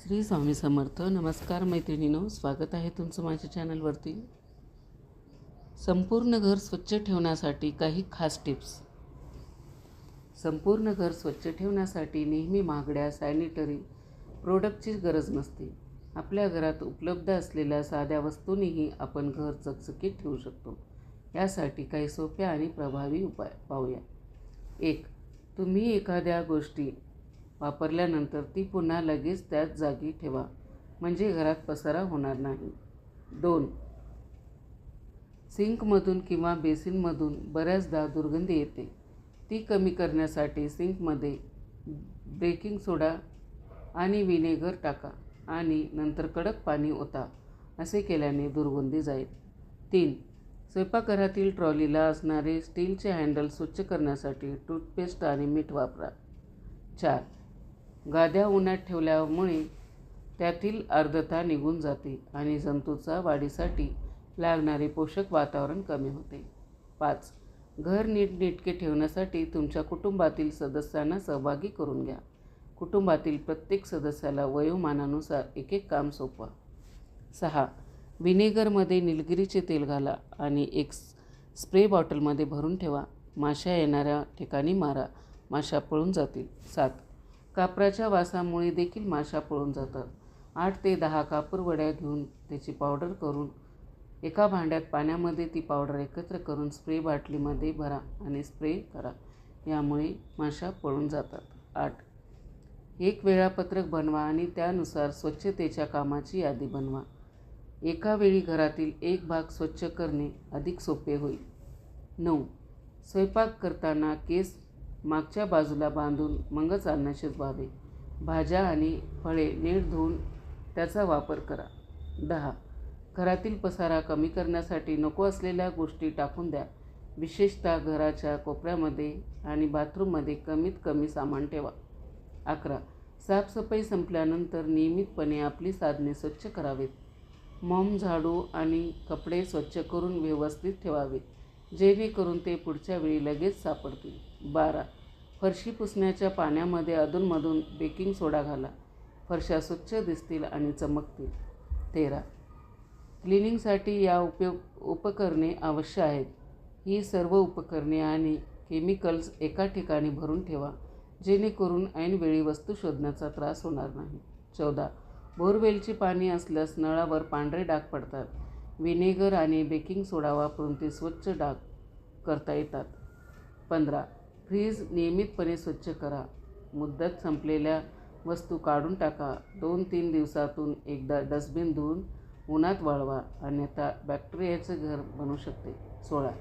श्री स्वामी समर्थ. नमस्कार मैत्रिणींनो, स्वागत आहे तुमचं माझ्या चॅनलवरती. संपूर्ण घर स्वच्छ ठेवण्यासाठी काही खास टिप्स. संपूर्ण घर स्वच्छ ठेवण्यासाठी नेहमी महागड्या सॅनिटरी प्रोडक्टची गरज नसते. आपल्या घरात उपलब्ध असलेल्या साध्या वस्तूंनीही आपण घर चकचकीत ठेवू शकतो. यासाठी काही सोप्या आणि प्रभावी उपाय पाहूया. 1. तुम्ही एखाद्या गोष्टी वापरल्यानंतर ती पुन्हा लगेच त्याच जागी ठेवा, म्हणजे घरात पसारा होणार नाही. 2. सिंकमधून किंवा बेसिनमधून बऱ्याचदा दुर्गंधी येते. ती कमी करण्यासाठी सिंकमध्ये बेकिंग सोडा आणि व्हिनेगर टाका आणि नंतर कडक पाणी ओता. असे केल्याने दुर्गंधी जाईल. 3. स्वयंपाकघरातील ट्रॉलीला असणारे स्टीलचे हँडल स्वच्छ करण्यासाठी टूथपेस्ट आणि मीठ वापरा. 4. गाद्या उन्हात ठेवल्यामुळे त्यातील आर्द्रता निघून जाते आणि जंतूंचा वाढीसाठी लागणारे पोषक वातावरण कमी होते. 5. घर नीटनेटके ठेवण्यासाठी तुमच्या कुटुंबातील सदस्यांना सहभागी करून घ्या. कुटुंबातील प्रत्येक सदस्याला वयोमानानुसार एक एक काम सोपवा. 6. व्हिनेगरमध्ये निलगिरीचे तेल घाला आणि एक स्प्रे बॉटलमध्ये भरून ठेवा. माशा येणाऱ्या ठिकाणी मारा, माशा पळून जातील. 7. कापराच्या वासामुळे देखील माशा पळून जातात. 8 ते 10 कापूरवड्या घेऊन त्याची पावडर करून एका भांड्यात पाण्यामध्ये ती पावडर एकत्र करून स्प्रे बाटलीमध्ये भरा आणि स्प्रे करा. यामुळे माशा पळून जातात. 8. एक वेळापत्रक बनवा आणि त्यानुसार स्वच्छतेच्या कामाची यादी बनवा. एका वेळी घरातील एक भाग स्वच्छ करणे अधिक सोपे होईल. 9. स्वयंपाक करताना केस मागच्या बाजूला बांधून मगच अन्न शिजवावे. भाज्या आणि फळे नीट धुवून त्याचा वापर करा. 10. घरातील पसारा कमी करण्यासाठी नको असलेल्या गोष्टी टाकून द्या. विशेषतः घराच्या कोपऱ्यामध्ये आणि बाथरूममध्ये कमीत कमी सामान ठेवा. 11. साफसफाई संपल्यानंतर नियमितपणे आपली साधने स्वच्छ करावीत. मॉप, झाडू आणि कपडे स्वच्छ करून व्यवस्थित ठेवावे, जेणेकरून ते पुढच्या वेळी लगेच सापडतील. 12. फरशी पुसण्याच्या पाण्यामध्ये अधूनमधून बेकिंग सोडा घाला. फरशा स्वच्छ दिसतील आणि चमकतील. 13. क्लिनिंगसाठी या उपकरणे आवश्यक आहेत. ही सर्व उपकरणे आणि केमिकल्स एका ठिकाणी भरून ठेवा, जेणेकरून ऐनवेळी वस्तू शोधण्याचा त्रास होणार नाही. 14. बोरवेलचे पाणी असल्यास नळावर पांढरे डाग पडतात. व्हिनेगर आणि बेकिंग सोडा वापरून ते स्वच्छ डाग करता येतात. 15. फ्रीज नियमितपणे स्वच्छ करा. मुदत संपलेल्या वस्तू काढून टाका. 2-3 दिवसातून एकदा डस्टबिन धुवून उन्हात वाळवा, अन्यथा बॅक्टेरियाचे घर बनू शकते. 16.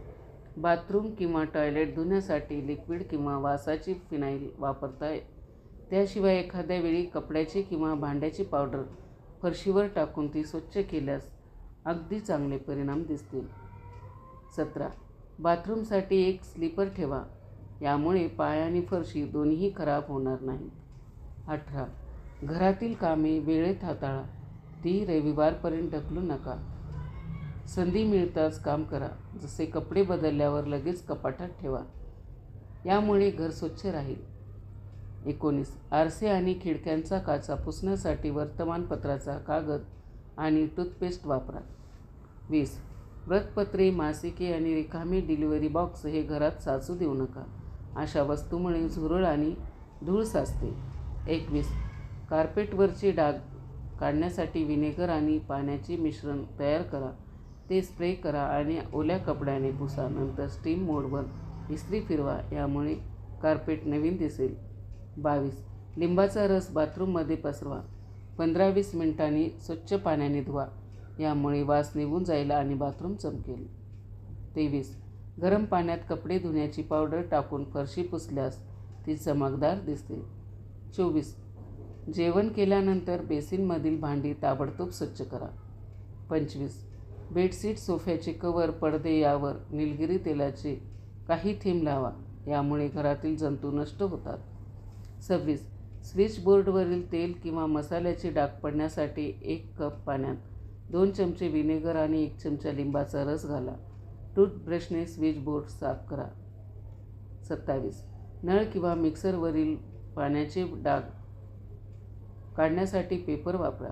बाथरूम किंवा टॉयलेट धुण्यासाठी लिक्विड किंवा वासाची फिनाईल वापरता येते. त्याशिवाय एखाद्या वेळी कपड्याची किंवा भांड्याची पावडर फरशीवर टाकून ती स्वच्छ केल्यास अगदी चांगले परिणाम दिसतील. 17. बाथरूमसाठी एक स्लीपर ठेवा. यामुळे पाय आणि फरशी दोन्हीही खराब होणार नाहीत. 18. घरातील कामे वेळेत हाताळा. ती रविवारपर्यंत ढकलू नका. संधी मिळताच काम करा. जसे कपडे बदलल्यावर लगेच कपाटात ठेवा. यामुळे घर स्वच्छ राहील. 19. आरसे आणि खिडक्यांचा काचा पुसण्यासाठी वर्तमानपत्राचा कागद आणि टूथपेस्ट वापरा. 20. व्रतपत्रे, मासिके आणि रिकामे डिलिव्हरी बॉक्स हे घरात साचू देऊ नका. अशा वस्तूमुळे झुरळ आणि धूळ साचते. 21. कार्पेटवरचे डाग काढण्यासाठी व्हिनेगर आणि पाण्याचे मिश्रण तयार करा. ते स्प्रे करा आणि ओल्या कपड्याने पुसा. नंतर स्टीम मोडवर इस्त्री फिरवा. यामुळे कार्पेट नवीन दिसेल. 22. लिंबाचा रस बाथरूममध्ये पसरवा. 15-20 मिनिटांनी स्वच्छ पाण्याने धुवा. यामुळे वास निघून जाईल आणि बाथरूम चमकेल. 23. गरम पाण्यात कपडे धुण्याची पावडर टाकून फरशी पुसल्यास ती चमकदार दिसते. 24. जेवण केल्यानंतर बेसिनमधील भांडी ताबडतोब स्वच्छ करा. 25. बेडशीट, सोफ्याचे कवर, पडदे यावर निलगिरी तेलाचे काही थेंब लावा. यामुळे घरातील जंतू नष्ट होतात. 26. स्विचबोर्डवरील तेल किंवा मसाल्याचे डाग पडण्यासाठी 1 कप पाण्यात 2 चमचे व्हिनेगर आणि 1 चमचा लिंबाचा रस घाला. टूथब्रशने स्विचबोर्ड साफ करा. 27. नळ किंवा मिक्सरवरील पाण्याचे डाग काढण्यासाठी पेपर वापरा.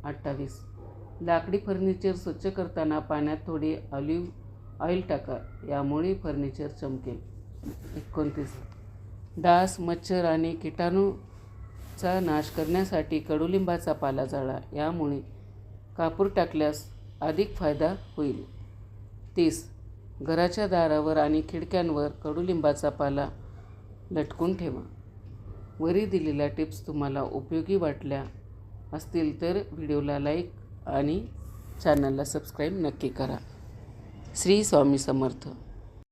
28. लाकडी फर्निचर स्वच्छ करताना पाण्यात थोडी ऑलिव्ह ऑइल टाका, यामुळे फर्निचर चमकेल. 29. डास, मच्छर आणि कीटाणूचा नाश करण्यासाठी कडुलिंबाचा पाला जाळा, यामुळे कापूर टाकल्यास अधिक फायदा होईल. 30. घराच्या दारावर आणि खिडक्यांवर कडुलिंबाचा पाला लटकून ठेवा. वरी दिलेल्या टिप्स तुम्हाला उपयोगी वाटल्या असतील तर व्हिडिओला लाईक आणि चॅनलला सबस्क्राईब नक्की करा. श्री स्वामी समर्थ.